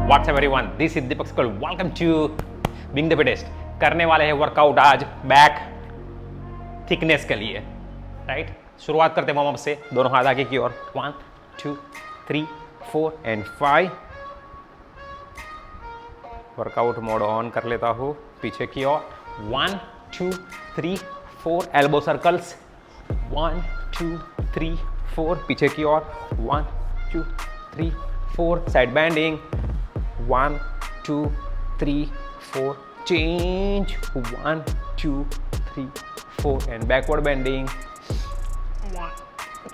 WhatsApp everyone, this is Deepak स्कल। Welcome to being the fittest. करने वाले हैं वर्कआउट आज बैक थिकनेस के लिए, राइट। शुरुआत करते हैं वार्म अप से। दोनों हाथ आगे की ओर, 1 2 3 4 एंड 5। वर्कआउट मोड ऑन कर लेता हूँ। पीछे की ओर 1 2 3 4 एल्बो सर्कल्स, 1 2 3 4। पीछे की ओर 1 2 3 4 side bending, 1 2 3 4 change, 1 2 3 4 and backward bending, 1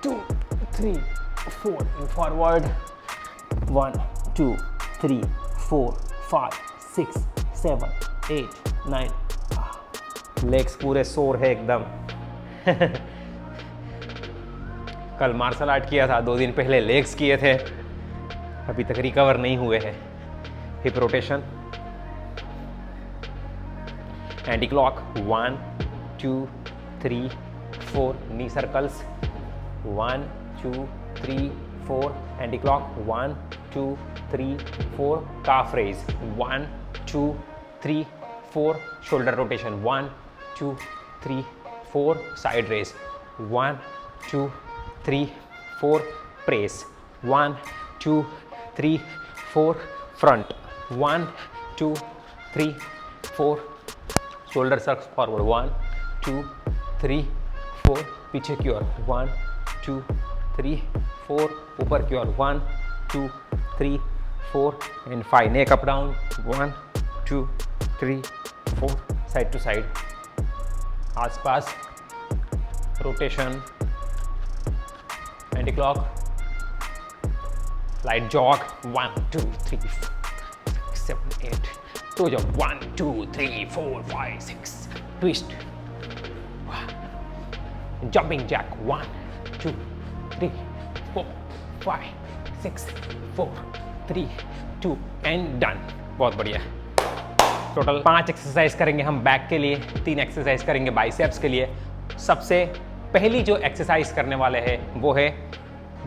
2 3 4 and forward, 1 2 3 4 5 6 7 8 9। Legs पूरे सोर है एकदम। कल मार्शल आर्ट किया था, 2 दिन पहले लेग्स किए थे, अभी तक रिकवर नहीं हुए हैं। Hip rotation, anti clock, 1 2 3 4 knee circles, 1 2 3 4 anti clock, 1 2 3 4 calf raise, 1 2 3 4 shoulder rotation, 1 2 3 4 side raise, 1 2 3 4 press, 1 2 3 4 front, 1 2 3 4 shoulder circles forward, 1 2 3 4 पीछे की ओर, 1 2 3 4 ऊपर की ओर, 1 2 3 4 and 5 neck up down, 1 2 3 4 side to side, आसपास rotation, anti clock, light jog, 1 2 3 4 7 8। तो जब 1 2 3 4 5 6 twist, jumping jack, 1 2 3 4 5 6 4 3 2 and done. बहुत बढ़िया। टोटल 5 एक्सरसाइज करेंगे हम बैक के लिए, 3 एक्सरसाइज करेंगे बाइसेप्स के लिए। सबसे पहली जो एक्सरसाइज करने वाले हैं वो है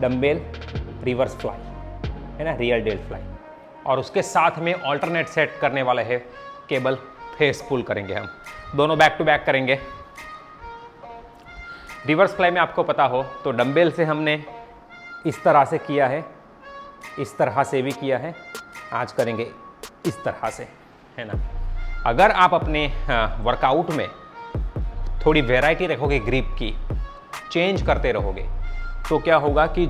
डंबेल रिवर्स फ्लाई, है ना, रियल डेल फ्लाई। और उसके साथ में ऑल्टरनेट सेट करने वाले हैं केबल फेस पुल करेंगे हम। दोनों बैक टू बैक करेंगे। रिवर्स फ्लाई में आपको पता हो तो डंबेल से हमने इस तरह से किया है, इस तरह से भी किया है, आज करेंगे इस तरह से, है ना। अगर आप अपने वर्कआउट में थोड़ी वैरायटी रखोगे, ग्रिप की चेंज करते रहोगे, तो क्या होगा कि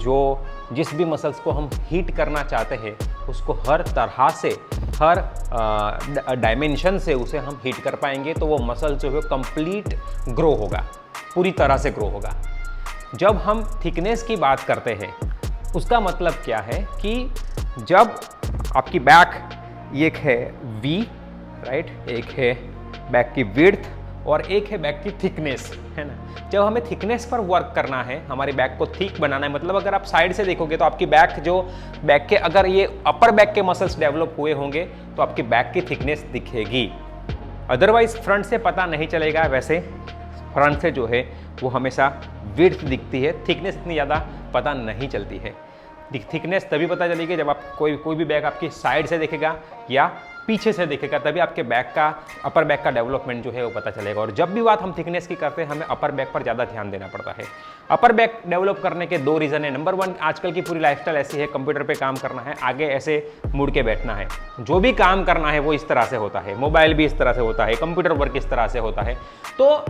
जिस भी मसल्स को हम हीट करना चाहते हैं उसको हर तरह से, हर डायमेंशन से उसे हम हीट कर पाएंगे। तो वो मसल जो है कंप्लीट ग्रो होगा, पूरी तरह से ग्रो होगा। जब हम थिकनेस की बात करते हैं उसका मतलब क्या है कि जब आपकी बैक, एक है वी, राइट, एक है बैक की विड्थ और एक है बैक की थिकनेस, है ना। जब हमें थिकनेस पर वर्क करना है, हमारी बैक को थिक बनाना है, मतलब अगर आप साइड से देखोगे तो आपकी बैक के अगर ये अपर बैक के मसल्स डेवलप हुए होंगे तो आपकी बैक की थिकनेस दिखेगी। अदरवाइज फ्रंट से पता नहीं चलेगा। वैसे फ्रंट से जो है वो हमेशा विड्थ दिखती है, थिकनेस इतनी ज़्यादा पता नहीं चलती है। थिकनेस तभी पता चलेगी जब आप कोई भी बैक आपकी साइड से देखेगा या पीछे से देखेगा, तभी आपके बैक का, अपर बैक का डेवलपमेंट जो है वो पता चलेगा। और जब भी बात हम थिकनेस की करते हैं हमें अपर बैक पर ज़्यादा ध्यान देना पड़ता है। अपर बैक डेवलप करने के 2 रीज़न है। नंबर 1, आजकल की पूरी लाइफस्टाइल ऐसी है, कंप्यूटर पे काम करना है, आगे ऐसे मुड़ के बैठना है। जो भी काम करना है वो इस तरह से होता है, मोबाइल भी इस तरह से होता है, कंप्यूटर वर्क इस तरह से होता है। तो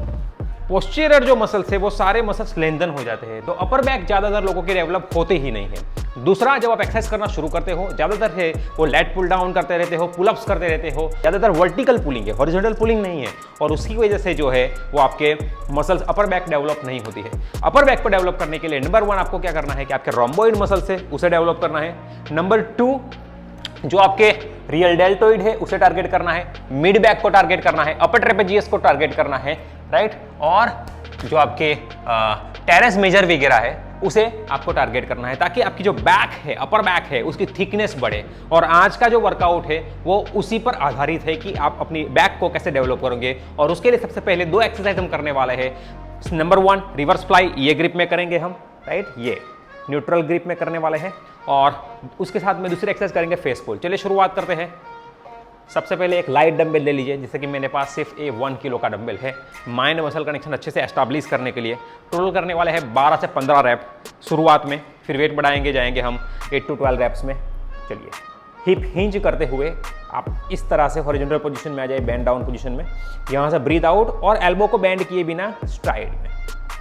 पोस्टीरियर जो मसल्स है वो सारे मसल्स लेंथन हो जाते हैं, तो अपर बैक ज़्यादातर लोगों के डेवलप होते ही नहीं है। दूसरा, जब आप एक्सरसाइज करना शुरू करते हो, ज़्यादातर है वो लेट पुल डाउन करते रहते हो, पुलअप्स करते रहते हो, ज़्यादातर वर्टिकल पुलिंग है, हॉरिजॉन्टल पुलिंग नहीं है। और उसकी वजह से जो है वो आपके मसल्स अपर बैक डेवलप नहीं होती है। अपर बैक को डेवलप करने के लिए नंबर 1 आपको क्या करना है कि आपके रोम्बोइड मसल्स है उसे डेवलप करना है। नंबर 2, जो आपके रियल डेल्टोइड है उसे टारगेट करना है, मिड बैक को टारगेट करना है, अपर ट्रेपेजियस को टारगेट करना है, राइट। और जो आपके टेरेस मेजर वगैरह है उसे आपको टारगेट करना है, ताकि आपकी जो बैक है, अपर बैक है, उसकी थिकनेस बढ़े। और आज का जो वर्कआउट है वो उसी पर आधारित है कि आप अपनी बैक को कैसे डेवलप करोगे। और उसके लिए सबसे पहले 2 एक्सरसाइज हम करने वाले हैं। नंबर 1 रिवर्स फ्लाई, ये ग्रिप में करेंगे हम, राइट, ये न्यूट्रल ग्रिप में करने वाले हैं और उसके साथ में दूसरी एक्सरसाइज करेंगे फेस पुल। चलिए शुरुआत करते हैं। सबसे पहले एक लाइट डंबल ले लीजिए, जैसे कि मेरे पास सिर्फ 1 किलो का डंबल है। माइंड मसल कनेक्शन अच्छे से एस्टैब्लिश करने के लिए टोटल करने वाले हैं 12 से 15 रैप शुरुआत में, फिर वेट बढ़ाएंगे जाएंगे हम 8 to 12 रैप्स में। चलिए हिप हिंज करते हुए आप इस तरह से हॉरिजॉन्टल पोजीशन में आ जाए, बेंड डाउन पोजीशन में। यहाँ से ब्रीथ आउट और एल्बो को बेंड किए बिना स्ट्राइड में,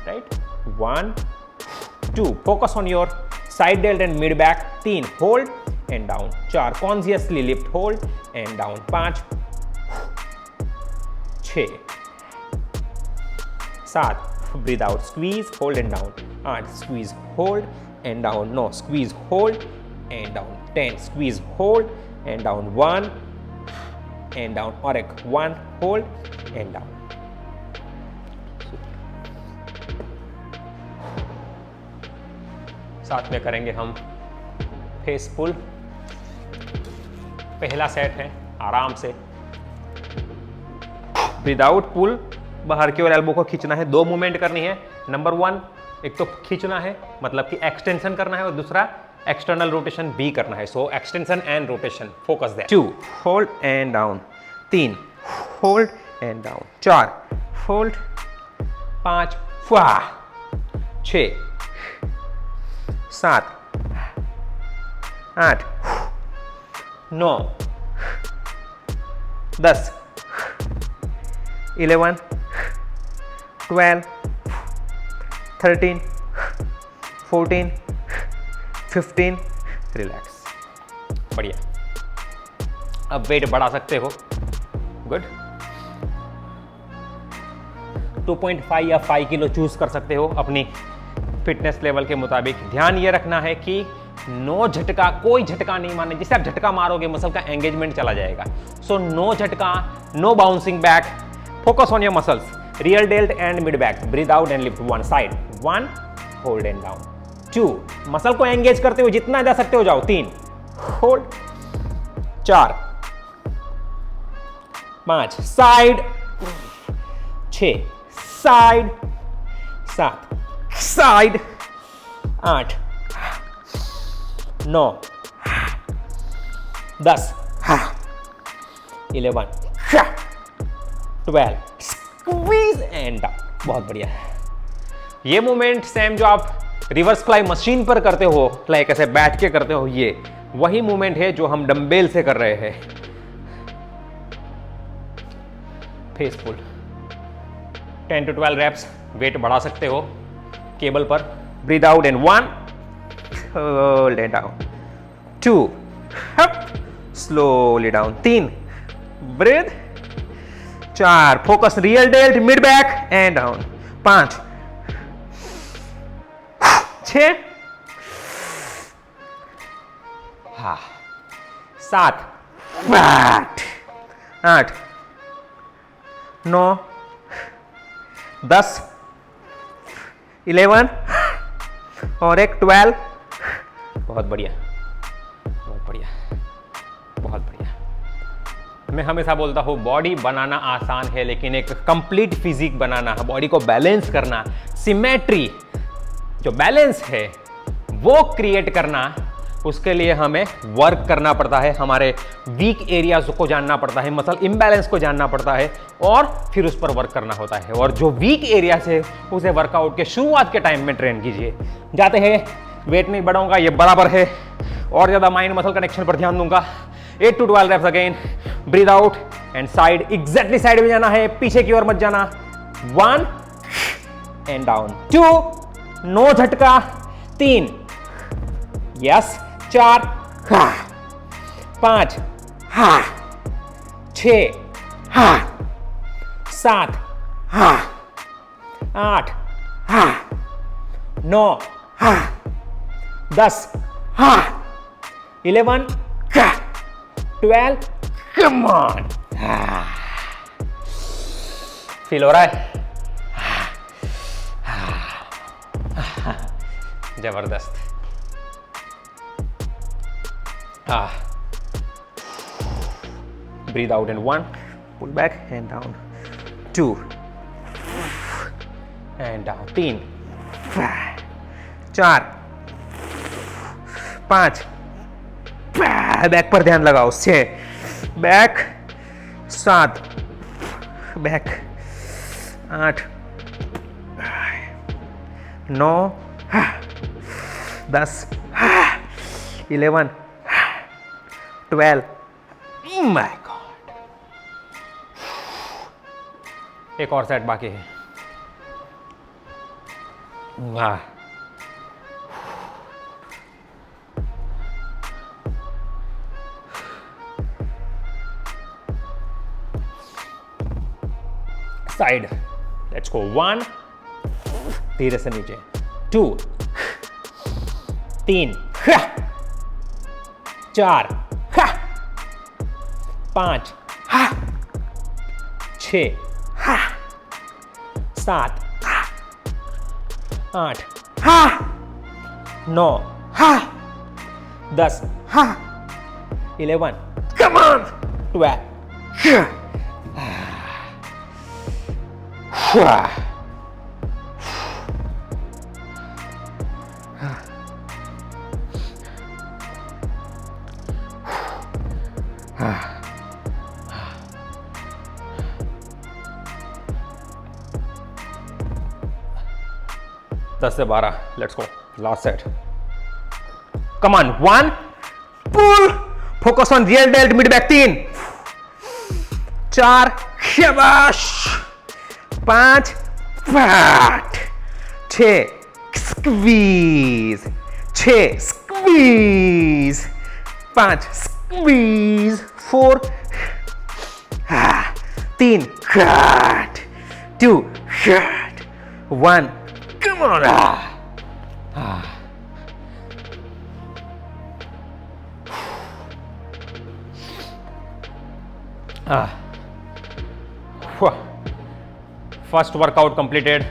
right. 1 2 focus on your side delt and mid back. 3 hold and down. 4 consciously lift hold and down. 5 6 7 breathe out squeeze hold and down. 8 squeeze hold and down. 9 squeeze hold and down. 10 squeeze hold and down. 1 and down और एक 1 hold and down. साथ में करेंगे हम face पुल। पहला set है, आराम से ब्रीथ आउट, पुल, बाहर की ओर एल्बो को खींचना है। 2 मूवमेंट करनी है। नंबर 1 एक तो खींचना है, मतलब कि एक्सटेंशन करना है, और दूसरा एक्सटर्नल रोटेशन भी करना है। So extension and rotation, focus that. 2 hold and down. 3 hold and down. 4 hold. 5 6 7 8 9 10 11 12 13 14 15। Relax, बढ़िया। अब वेट बढ़ा सकते हो, गुड। 2.5 या 5 किलो चूज कर सकते हो अपनी फिटनेस लेवल के मुताबिक। ध्यान ये रखना है कि नो झटका, कोई झटका नहीं मारना। जिसे आप झटका मारोगे मसल का एंगेजमेंट चला जाएगा। सो नो झटका, no bouncing back. Focus on your muscles, rear delt and mid back. Breathe out and lift 1 side. 1 hold and down. 2 muscle को एंगेज करते हुए जितना जा सकते हो जाओ। 3 hold. 4 5 side. 6 side. 7 side. 8 9 10 11 12 squeeze and down. बहुत बढ़िया। ये मूवमेंट सेम जो आप रिवर्स फ्लाई मशीन पर करते हो, लाइक ऐसे बैठ के करते हो, ये वही मूवमेंट है जो हम डंबेल से कर रहे हैं। Face pull 10 to 12 reps। Weight बढ़ा सकते हो केबल पर। Breathe out and 1 hold and down. 2 up slowly down. 3 breathe. 4 focus rear delt mid back and down. 5 6 7 8 9 10 11 और एक 12। बहुत बढ़िया, बहुत बढ़िया, बहुत बढ़िया। मैं हमेशा बोलता हूँ बॉडी बनाना आसान है, लेकिन एक कंप्लीट फिजिक बनाना, बॉडी को बैलेंस करना, सिमेट्री जो बैलेंस है वो क्रिएट करना, उसके लिए हमें वर्क करना पड़ता है। हमारे वीक एरियाज को जानना पड़ता है, मसल इम्बैलेंस को जानना पड़ता है और फिर उस पर वर्क करना होता है। और जो वीक एरिया है उसे वर्कआउट के शुरुआत के टाइम में ट्रेन कीजिए। जाते हैं, वेट नहीं बढ़ाऊंगा, ये बराबर है, और ज़्यादा माइंड मसल कनेक्शन पर ध्यान दूंगा। 8 to 12 reps again. Breathe out and side, exactly side में जाना है, पीछे की ओर मत जाना। 1 एंड डाउन। 2 नो झटका। 3 यस। 4 5 6 7 8 9 10 11 12। कम ऑन, फील हो रहा है? जबरदस्त। Breathe out and 1, pull back and down. 2 and down. 3 4 5, back पर ध्यान लगाओ, 6, बैक, 7, बैक, 8, 9, 10, 11, 12, माय गॉड। एक और सेट बाकी है। वाह, साइड, लेट्स गो। 1, धीरे से नीचे, 2, 3, 4, 5, 6, 7, 8, 9, 10, 11, come on, 12, दस से 12, let's go, last set, come on. 1, pull, focus on rear delt mid back, 3, 4, शाबाश, 5, 6, squeeze, 6, squeeze, 5, squeeze, 4, 3, 2, 1, come on. First workout completed,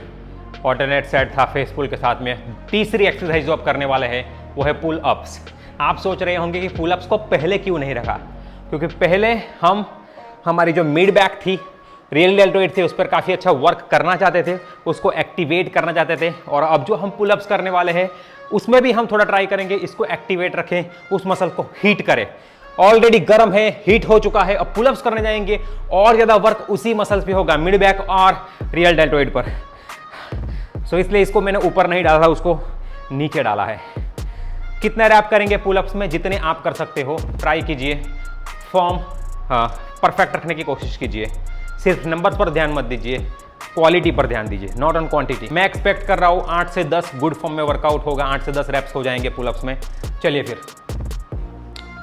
alternate set था फेस पुल के साथ में। तीसरी एक्सरसाइज जो आप करने वाले हैं वो है पुल अप्स। आप सोच रहे होंगे कि पुल अप्स को पहले क्यों नहीं रखा, क्योंकि पहले हम हमारी जो मिड बैक थी, रियल डेल्टोइड थे, उस पर काफ़ी अच्छा वर्क करना चाहते थे, उसको एक्टिवेट करना चाहते थे। और अब जो हम पुल अप्स करने वाले हैं उसमें भी हम थोड़ा ट्राई करेंगे इसको एक्टिवेट रखें, उस मसल को हीट करें। ऑलरेडी गर्म है, हीट हो चुका है, अब पुल अप्स करने जाएंगे और ज़्यादा वर्क उसी मसल्स पे होगा, मिड बैक और रियल डेल्टोइड पर। सो इसलिए इसको मैंने ऊपर नहीं डाला था, उसको नीचे डाला है। कितने रैप करेंगे पुल अप्स में? जितने आप कर सकते हो ट्राई कीजिए, फॉर्म परफेक्ट रखने की कोशिश कीजिए। सिर्फ नंबर्स पर ध्यान मत दीजिए, क्वालिटी पर ध्यान दीजिए, नॉट ऑन क्वांटिटी। मैं एक्सपेक्ट कर रहा हूँ 8 से 10 गुड फॉर्म में वर्कआउट होगा, 8 से 10 रैप्स हो जाएंगे पुलअप्स में। चलिए फिर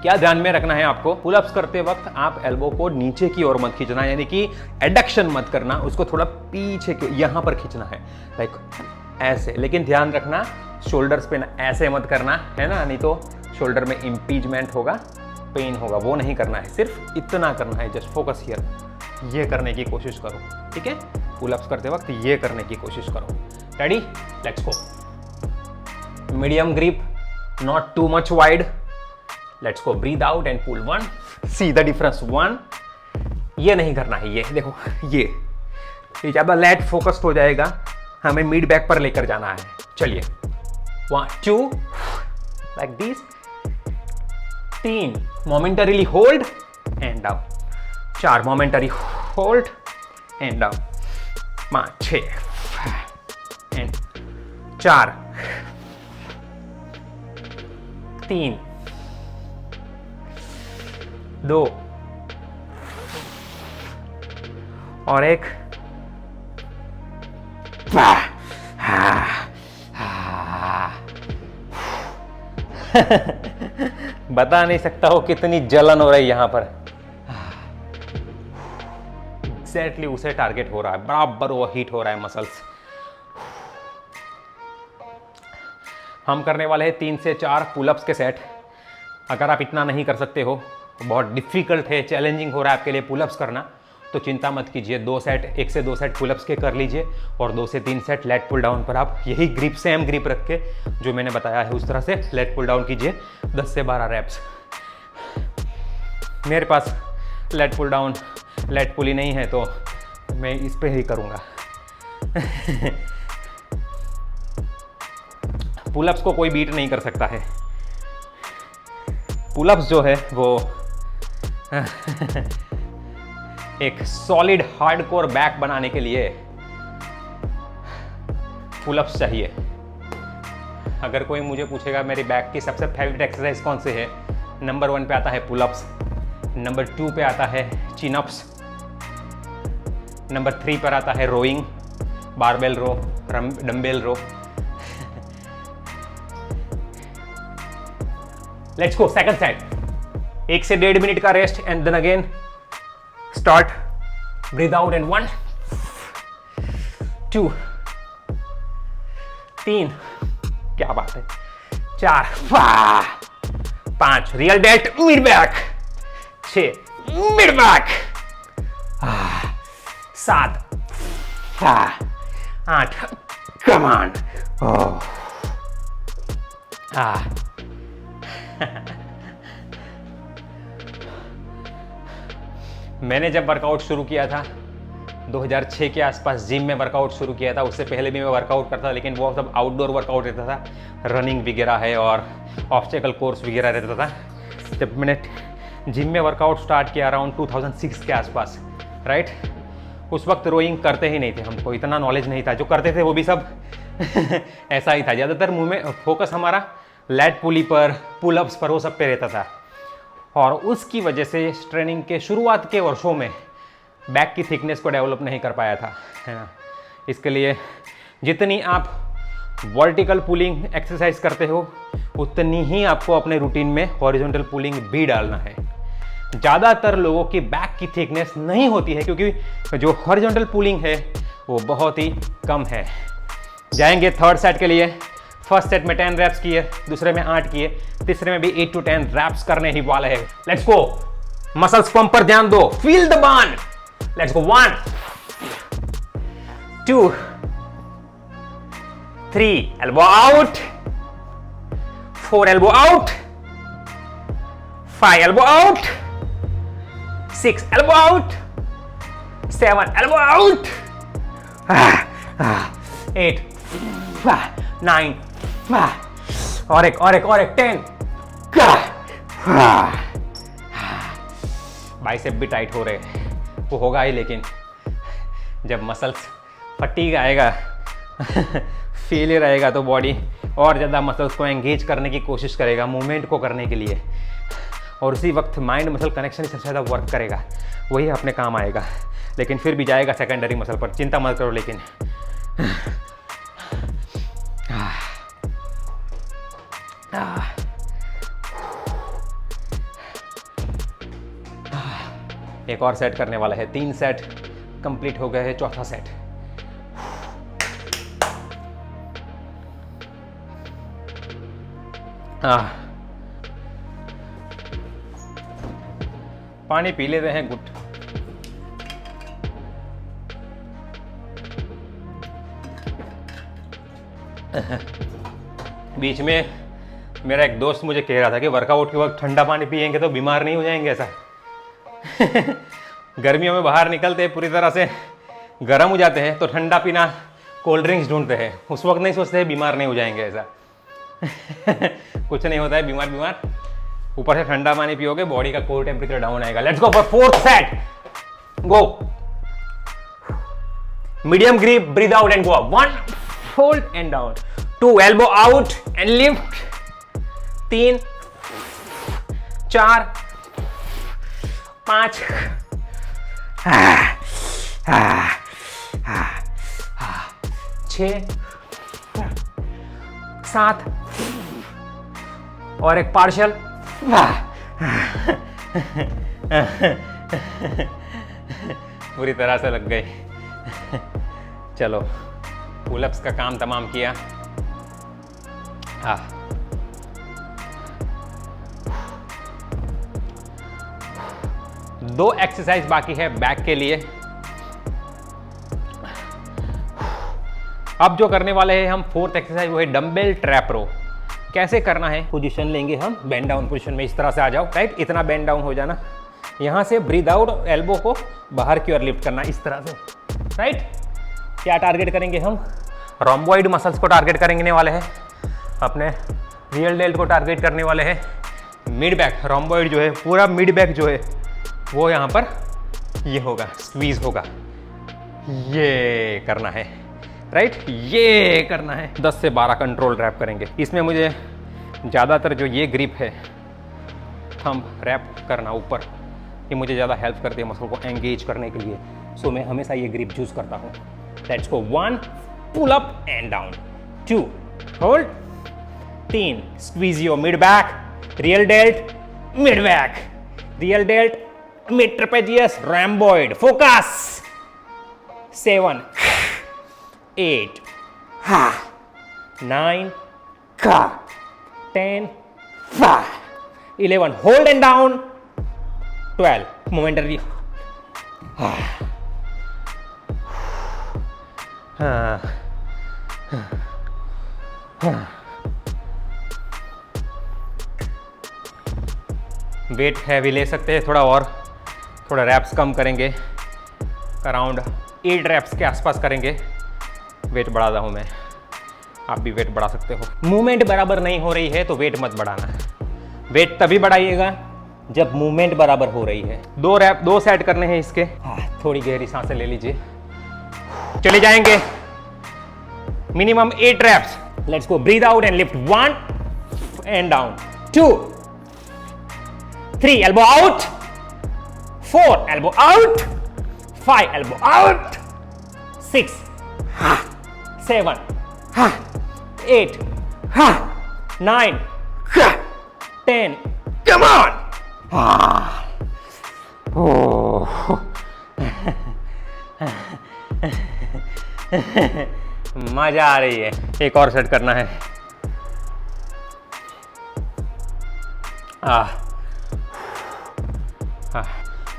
क्या ध्यान में रखना है आपको, पुलअप्स करते वक्त आप एल्बो को नीचे की ओर मत खींचना, यानी कि एडक्शन मत करना, उसको थोड़ा पीछे की यहां पर खींचना है, लाइक ऐसे। लेकिन ध्यान रखना शोल्डर्स पे ना ऐसे मत करना है ना, नहीं तो शोल्डर में इंपीजमेंट होगा, पेन होगा, वो नहीं करना है। सिर्फ इतना करना है, जस्ट फोकस हियर, ये करने की कोशिश करो, ठीक है? पुलअप्स करते वक्त ये करने की कोशिश करो। Ready? Let's go. Medium grip, not too much wide. Let's go, breathe out and pull 1। See the difference 1। ये नहीं करना है, ये देखो, ये ज्यादा लैट फोकस्ड हो जाएगा, हमें मिड बैक पर लेकर जाना है। चलिए 1 2 like this, 3 momentarily hold and down, 4 momentary hold and down, 5 6 and 4 3 2 और 1। बता नहीं सकता हो कितनी जलन हो रही है यहां पर। एग्जैक्टली उसे टारगेट हो रहा है, बराबर वो हीट हो रहा है मसल्स। हम करने वाले हैं 3 से 4 पुलअप्स के सेट। अगर आप इतना नहीं कर सकते हो, बहुत डिफिकल्ट है, चैलेंजिंग हो रहा है आपके लिए पुलअप्स करना, तो चिंता मत कीजिए। 2 सेट, 1 से 2 सेट पुलअप्स के कर लीजिए और 2 से 3 सेट लेट पुल डाउन पर आप यही ग्रिप, सेम ग्रिप रख के जो मैंने बताया है उस तरह से लेट पुल डाउन कीजिए 10 से 12 रैप्स। मेरे पास lat pull down, lat pull ही नहीं है तो मैं इस पे ही करूँगा। पुलअप्स को कोई बीट नहीं कर सकता है, पुलअप्स जो है वो एक सॉलिड हार्डकोर बैक बनाने के लिए पुलअप्स चाहिए। अगर कोई मुझे पूछेगा मेरी बैक की सबसे फेवरेट एक्सरसाइज कौन सी है, नंबर 1 पे आता है पुलअप्स, नंबर 2 पे आता है चिनअप्स, नंबर 3 पर आता है rowing, barbell row, dumbbell row. Let's go second set. 1 से 1.5 मिनट का rest and then again start. Breathe out and 1 2 3, क्या बात है, 4 5, rear delt mid back, 6 mid back, 7 8 come on. मैंने जब वर्कआउट शुरू किया था 2006 के आसपास जिम में वर्कआउट शुरू किया था। उससे पहले भी मैं वर्कआउट करता था, लेकिन वो सब आउटडोर वर्कआउट रहता था, रनिंग वगैरह है और ऑब्स्टेकल कोर्स वगैरह रहता था। जब मैंने जिम में वर्कआउट स्टार्ट किया अराउंड 2006 के आसपास, राइट, उस वक्त रोइंग करते ही नहीं थे, हमको इतना नॉलेज नहीं था। जो करते थे वो भी सब ऐसा ही था। ज़्यादातर मुंह में फोकस हमारा लैट पुली पर, पुलअप्स पर, वो सब पे रहता था। और उसकी वजह से ट्रेनिंग के शुरुआत के वर्षों में बैक की थिकनेस को डेवलप नहीं कर पाया था, है ना। इसके लिए जितनी आप वर्टिकल पुलिंग एक्सरसाइज करते हो उतनी ही आपको अपने रूटीन में हॉरिजॉन्टल पुलिंग भी डालना है। ज़्यादातर लोगों की बैक की थिकनेस नहीं होती है क्योंकि जो हॉरिजॉन्टल पुलिंग है वो बहुत ही कम है। जाएंगे थर्ड सेट के लिए। फर्स्ट सेट में 10 रैप्स किए, दूसरे में 8 किए, तीसरे में भी 8 to 10 रैप्स करने ही वाले हैं। Let's go. मसल्स पंप पर ध्यान दो, feel the burn. Let's go. 1 2 3, elbow out, 4 elbow out, 5 elbow out, 6 elbow out, 7 elbow out, 8 9 और एक 10। बाइसेप भी टाइट हो रहे हैं, वो होगा ही, लेकिन जब मसल्स फटीग आएगा फेलियर आएगा तो बॉडी और ज़्यादा मसल्स को एंगेज करने की कोशिश करेगा मूवमेंट को करने के लिए, और उसी वक्त माइंड मसल कनेक्शन सबसे ज़्यादा वर्क करेगा, वही अपने काम आएगा। लेकिन फिर भी जाएगा सेकेंडरी मसल पर, चिंता मत करो। लेकिन एक और सेट करने वाला है। 3 सेट कंप्लीट हो गए हैं, चौथा सेट। पानी पी लेते हैं गुट। बीच में मेरा एक दोस्त मुझे कह रहा था कि वर्कआउट के वक्त ठंडा पानी पिएंगे तो बीमार नहीं हो जाएंगे ऐसा। गर्मियों में बाहर निकलते हैं पूरी तरह से गर्म हो जाते हैं तो ठंडा पीना, कोल्ड ड्रिंक्स ढूंढते हैं, उस वक्त नहीं सोचते हैं बीमार नहीं हो जाएंगे ऐसा। कुछ नहीं होता है बीमार। ऊपर से ठंडा पानी पियोगे, बॉडी का कोर टेम्परेचर डाउन आएगा। Let's go for fourth set. Go. Medium grip, breathe out and go up. 1 hold and down, 2 elbow out and lift, 3 4 5 6 7 और एक पार्शियल। पूरी तरह से लग गई। चलो, पुलअप्स का काम तमाम किया। दो एक्सरसाइज बाकी है बैक के लिए। अब जो करने वाले हैं हम फोर्थ एक्सरसाइज, वो है डंबल ट्रैप रो। कैसे करना है? पोजीशन लेंगे हम बेंड डाउन पोजीशन में, इस तरह से आ जाओ, राइट, इतना बेंड डाउन हो जाना। यहाँ से ब्रीथ आउट, एल्बो को बाहर की ओर लिफ्ट करना, इस तरह से, राइट। क्या टारगेट करेंगे हम? रोम्बॉइड मसल्स को टारगेट करने वाले हैं, अपने रियल डेल्ट को टारगेट करने वाले हैं, मिड बैक रोम्बॉइड जो है, पूरा मिड बैक जो है वो यहाँ पर ये होगा, स्क्वीज होगा, ये करना है, राइट, ये करना है। 10 से 12 कंट्रोल रैप करेंगे। इसमें मुझे ज़्यादातर जो ये ग्रिप है थंब रैप करना ऊपर, ये मुझे ज़्यादा हेल्प करती है मसल को एंगेज करने के लिए, सो मैं हमेशा ये ग्रिप चूज करता हूँ। Let's go. 1 pull up and down, 2 hold, 3 squeeze your mid back, rear delt mid back, rear delt mid trapezius rhomboid, focus. 7 8 9 10 11 hold and down, 12 momentary, weight heavy ले सकते हैं थोड़ा और, थोड़ा रैप्स कम करेंगे, अराउंड 8 रैप्स के आसपास करेंगे। वेट बढ़ाता हूँ मैं, आप भी वेट बढ़ा सकते हो। मूवमेंट बराबर नहीं हो रही है तो वेट मत बढ़ाना है, वेट तभी बढ़ाइएगा जब मूवमेंट बराबर हो रही है। 2 रैप 2 सेट करने हैं इसके। थोड़ी गहरी सांसें ले लीजिए, चले जाएंगे minimum 8 reps. Let's go, breathe out and lift, 1 and down, 2 3 elbow out, 4 elbow out, 5 elbow out, 6 7 8 9 10, come on! मजा आ रही है। एक और सेट करना है।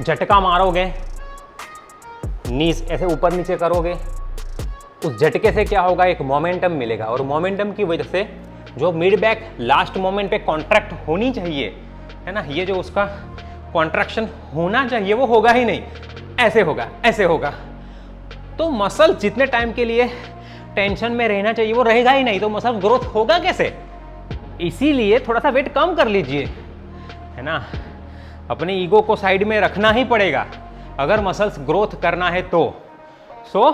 झटका मारोगे, नीज ऐसे ऊपर नीचे करोगे, उस झटके से क्या होगा, एक मोमेंटम मिलेगा, और मोमेंटम की वजह से जो मिड बैक लास्ट मोमेंट पे कॉन्ट्रैक्ट होनी चाहिए, है ना, ये जो उसका कॉन्ट्रैक्शन होना चाहिए वो होगा ही नहीं, ऐसे होगा, ऐसे होगा। तो मसल जितने टाइम के लिए टेंशन में रहना चाहिए वो रहेगा ही नहीं, तो मसल ग्रोथ होगा कैसे? इसीलिए थोड़ा सा वेट कम कर लीजिए, है ना, अपने ईगो को साइड में रखना ही पड़ेगा अगर मसल्स ग्रोथ करना है तो। So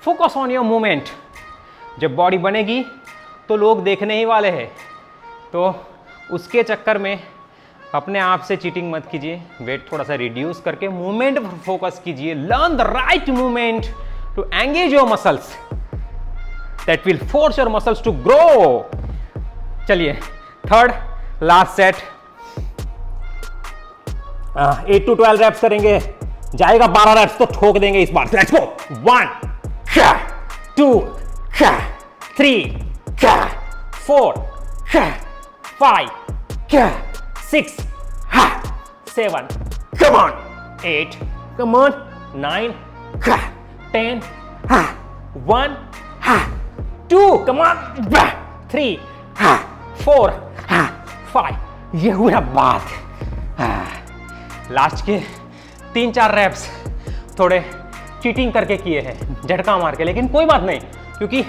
focus on your movement. जब बॉडी बनेगी तो लोग देखने ही वाले हैं, तो उसके चक्कर में अपने आप से चीटिंग मत कीजिए। वेट थोड़ा सा रिड्यूस करके मूवमेंट पर फोकस कीजिए। Learn the right movement to engage your muscles, that will force your muscles to grow. चलिए, third last set, 8 to 12 reps करेंगे। जाएगा 12 रैप्स तो ठोक देंगे इस बार। Let's go. 1 2 3 4 5 6 7 come on 8 come on 9 10 1 2 come on 3 4 5। ये हुआ बात। लास्ट के 3-4 रैप्स थोड़े चीटिंग करके किए हैं, झटका मार के, लेकिन कोई बात नहीं, क्योंकि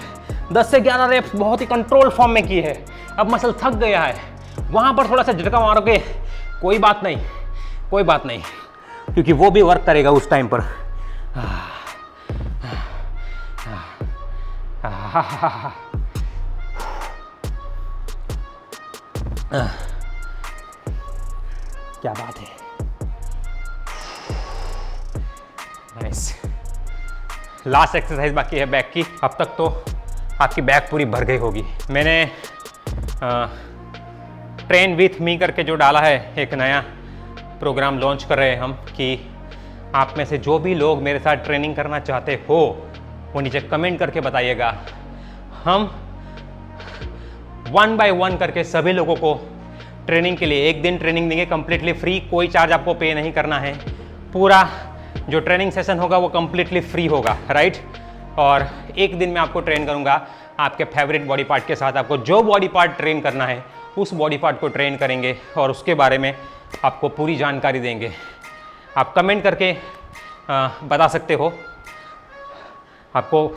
10 से 11 रैप्स बहुत ही कंट्रोल फॉर्म में किए हैं। अब मसल थक गया है, वहां पर थोड़ा सा झटका मारोगे, कोई बात नहीं, कोई बात नहीं, क्योंकि वो भी वर्क करेगा उस टाइम पर। क्या बात है, नाइस। लास्ट एक्सरसाइज बाकी है बैक की। अब तक तो आपकी बैक पूरी भर गई होगी। मैंने ट्रेन विथ मी करके जो डाला है, एक नया प्रोग्राम लॉन्च कर रहे हैं हम, कि आप में से जो भी लोग मेरे साथ ट्रेनिंग करना चाहते हो वो नीचे कमेंट करके बताइएगा। हम 1 by 1 करके सभी लोगों को ट्रेनिंग के लिए 1 दिन ट्रेनिंग देंगे, कंप्लीटली फ्री, कोई चार्ज आपको पे नहीं करना है। पूरा जो ट्रेनिंग सेशन होगा वो कंप्लीटली फ्री होगा, राइट। और 1 दिन में आपको ट्रेन करूंगा आपके फेवरेट बॉडी पार्ट के साथ। आपको जो बॉडी पार्ट ट्रेन करना है उस बॉडी पार्ट को ट्रेन करेंगे और उसके बारे में आपको पूरी जानकारी देंगे। आप कमेंट करके बता सकते हो। आपको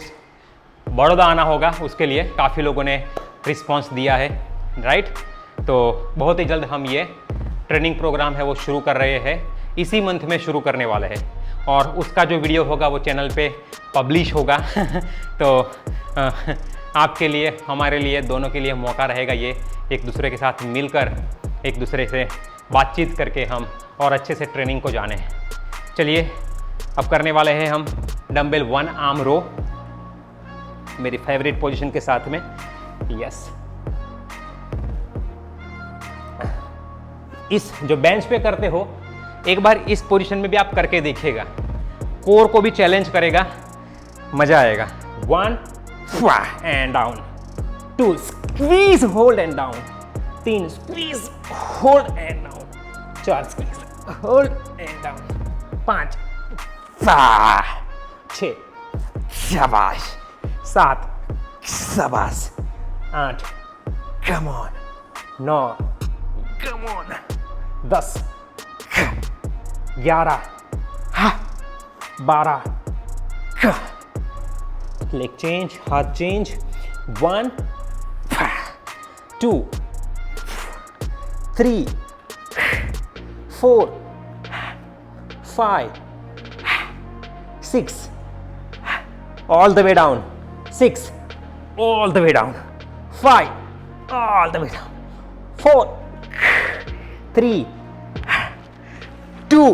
बड़ौदा आना होगा, उसके लिए काफ़ी लोगों ने रिस्पॉन्स दिया है, राइट। तो बहुत ही जल्द हम ये ट्रेनिंग प्रोग्राम है वो शुरू कर रहे हैं, इसी मंथ में शुरू करने वाले हैं और उसका जो वीडियो होगा वो चैनल पे पब्लिश होगा तो आपके लिए, हमारे लिए, दोनों के लिए मौका रहेगा ये एक दूसरे के साथ मिलकर एक दूसरे से बातचीत करके हम और अच्छे से ट्रेनिंग को जाने। चलिए अब करने वाले हैं हम डंबल 1 आर्म रो, मेरी फेवरेट पोजीशन के साथ में। यस, इस जो बेंच पे करते हो एक बार इस पोजीशन में भी आप करके देखिएगा, कोर को भी चैलेंज करेगा, मजा आएगा। 1 and down, 2 squeeze hold and down, 3 squeeze hold and down, 4 squeeze hold and down, 5 6 शाबाश, 7 शाबाश, 8 come on, 9 come on, 10 11 12 leg change, हाथ change, 1 2 3 4 5 6 all the way down, 6 all the way down, 5 all the way down, 4 3 2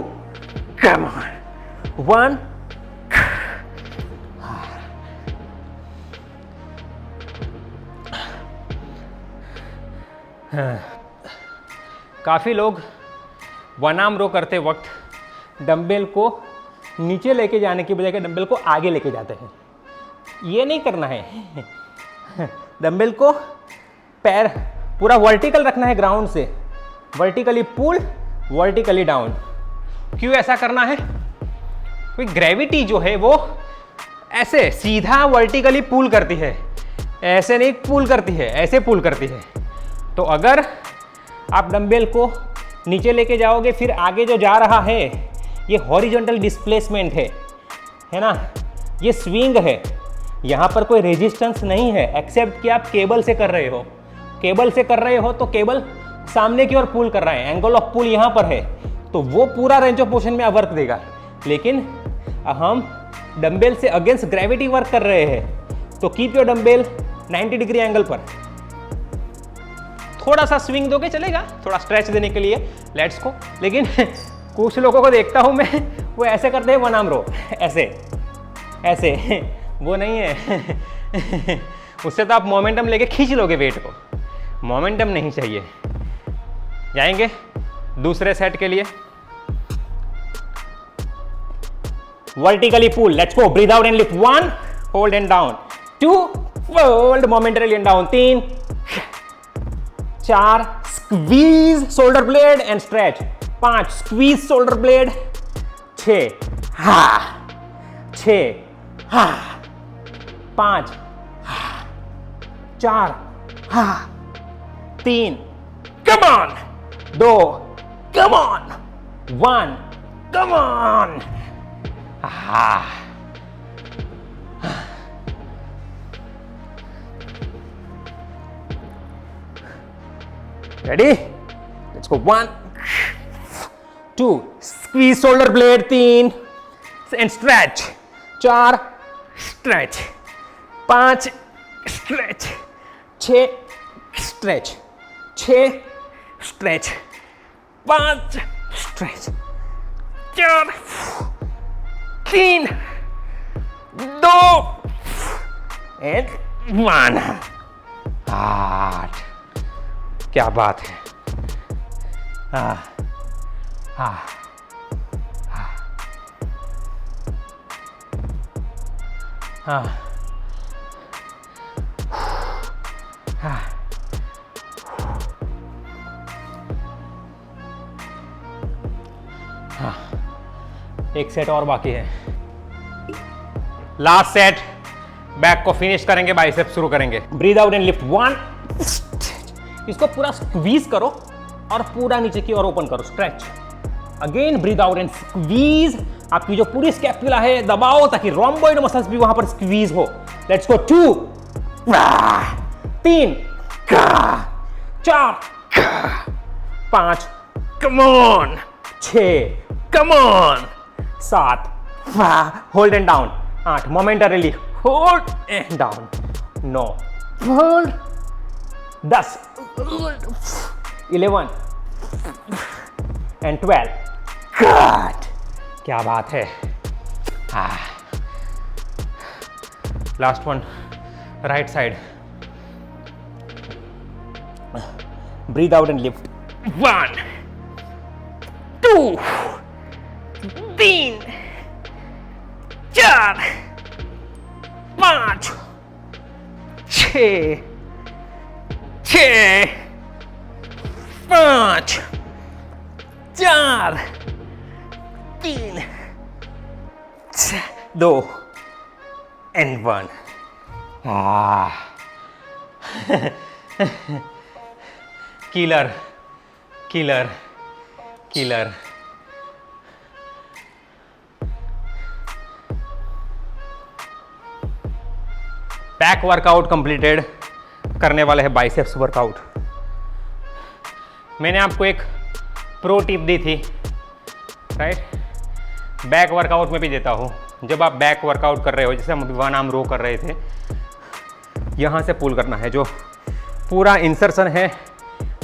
come on, 1 काफ़ी लोग 1 arm रो करते वक्त dumbbell को नीचे लेके जाने की बजाय डंबल को आगे लेके जाते हैं। ये नहीं करना है, डंबल को पैर पूरा वर्टिकल रखना है ग्राउंड से, वर्टिकली पुल, वर्टिकली डाउन। क्यों ऐसा करना है? क्योंकि ग्रेविटी जो है वो ऐसे सीधा वर्टिकली पुल करती है, ऐसे नहीं पुल करती है, ऐसे पुल करती है। तो अगर आप डंबल को नीचे लेके जाओगे फिर आगे जो जा रहा है ये हॉरिजॉन्टल डिस्प्लेसमेंट है ना, ये स्विंग है, यहाँ पर कोई रेजिस्टेंस नहीं है एक्सेप्ट कि आप केबल से कर रहे हो। केबल से कर रहे हो तो केबल सामने की ओर पुल कर रहा है, एंगल ऑफ पुल यहाँ पर है, तो वो पूरा रेंज ऑफ मोशन में वर्क देगा। लेकिन हम डंबल से अगेंस्ट ग्रेविटी वर्क कर रहे हैं, तो keep your dumbbell 90 degree angle पर। थोड़ा सा स्विंग दोगे चलेगा, थोड़ा स्ट्रेच देने के लिए लेट्स को। लेकिन कुछ लोगों को देखता हूं मैं, वो ऐसे करते हैं 1 आर्म रो, ऐसे ऐसे, वो नहीं है उससे तो आप मोमेंटम लेके खींच लोगे वेट को, मोमेंटम नहीं चाहिए। जाएंगे दूसरे सेट के लिए, vertically pull, let's go, breathe out and lift, 1 hold and down, 2 hold momentarily and down, 3 4 squeeze shoulder blade and stretch, 5 squeeze shoulder blade, 6 5 4 3 come on, 2 come on, 1 come on, ready, let's go, 1 2 squeeze shoulder blade, 3 and stretch, 4 stretch, 5 stretch, 6 stretch, 6 stretch, 5 stretch, 4 3 2 and 1। 8, क्या बात है। एक set और बाकी है, last set. Back को finish करेंगे, biceps शुरू करेंगे। ब्रीथ आउट एंड लिफ्ट, 1, इसको पूरा स्क्वीज करो और पूरा नीचे की ओर ओपन करो, stretch. Again breathe out and squeeze, आपकी जो पूरी स्कैपुला है दबाओ ताकि रोम्बॉइड मसल्स भी वहां पर स्क्वीज हो। Let's go, 2 3 4 5, come on, 6, come on, 7, hold and down, 8, momentarily hold and down, 9, hold, 10, 11 and 12, good, क्या बात है। Last one, right side, breathe out and lift, 1, 2, 3, 4, 5, 6, 5, 4, 3, 2 and 1. Killer, killer, killer. Back workout completed, करने वाले हैं biceps workout. मैंने आपको एक pro tip दी थी, राइट? बैक वर्कआउट में भी देता हूँ। जब आप बैक वर्कआउट कर रहे हो, जैसे हम अभी 1 आर्म रो कर रहे थे, यहाँ से पुल करना है। जो पूरा इंसर्शन है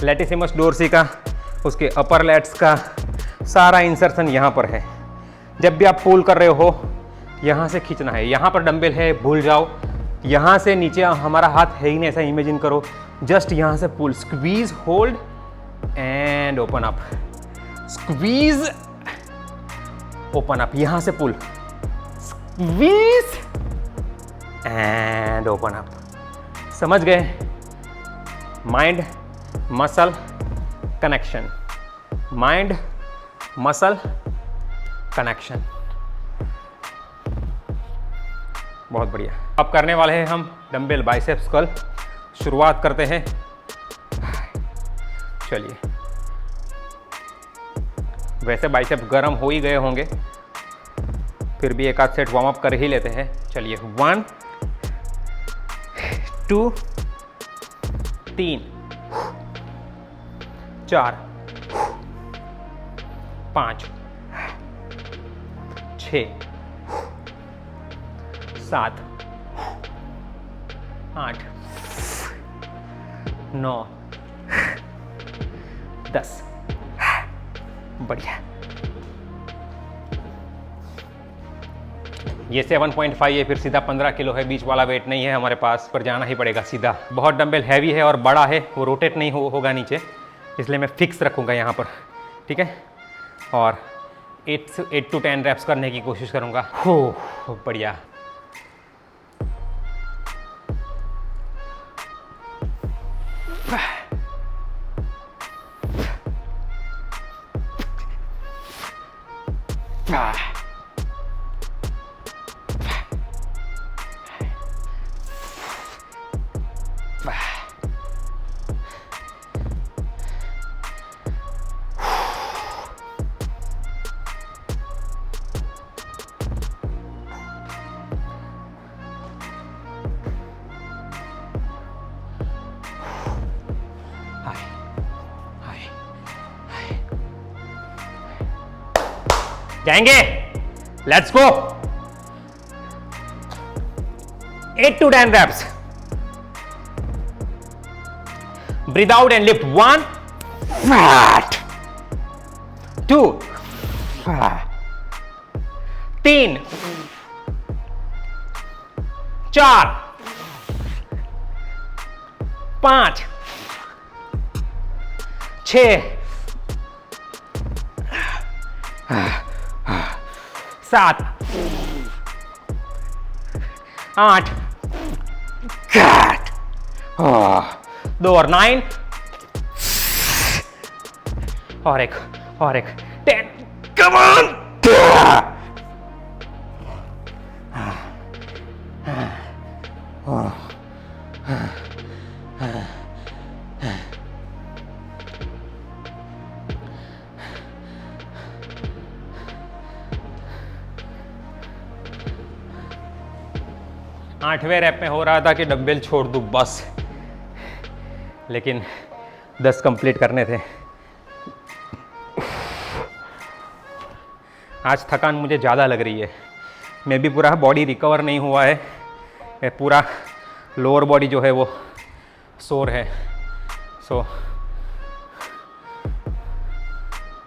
लैटिसिमस डोर्सी का, उसके अपर लैट्स का सारा इंसर्शन यहाँ पर है। जब भी आप पुल कर रहे हो, यहाँ से खींचना है। यहाँ पर डंबल है, भूल जाओ। यहाँ से नीचे हमारा हाथ है ही नहीं, ऐसा इमेजिन करो। जस्ट यहाँ से pull, squeeze, hold and open up, squeeze, open up. यहाँ से pull, squeeze and open up. समझ गए? Mind muscle connection, mind muscle connection. बहुत बढ़िया। अब करने वाले हैं हम डंबल बाइसेप्स कर्ल। शुरुआत करते हैं। चलिए, वैसे बाइसेप्स गर्म हो ही गए होंगे, फिर भी एक आध सेट वार्म अप कर ही लेते हैं। चलिए, 1, 2, 3, 4, 5, 6, 7, 8, 9, 10। बढ़िया। ये 7.5 है, फिर सीधा 15 किलो है। बीच वाला वेट नहीं है हमारे पास, पर जाना ही पड़ेगा सीधा। बहुत डंबल हैवी है और बड़ा है, वो रोटेट नहीं होगा नीचे, इसलिए मैं फिक्स रखूँगा यहाँ पर। ठीक है, और 8 to 10 रेप्स करने की कोशिश करूँगा। हो बढ़िया। जाएंगे, let's go. 8 to 10 reps. Breathe out and lift. 1, 2, 3, 4, 5, 6, 7, 8, 2 और 9, और एक 10। Come on. आठवें रैप में हो रहा था कि डंबल छोड़ दूं बस, लेकिन 10 कंप्लीट करने थे। आज थकान मुझे ज़्यादा लग रही है, मैं भी पूरा बॉडी रिकवर नहीं हुआ है, पूरा लोअर बॉडी जो है वो सोर है। सो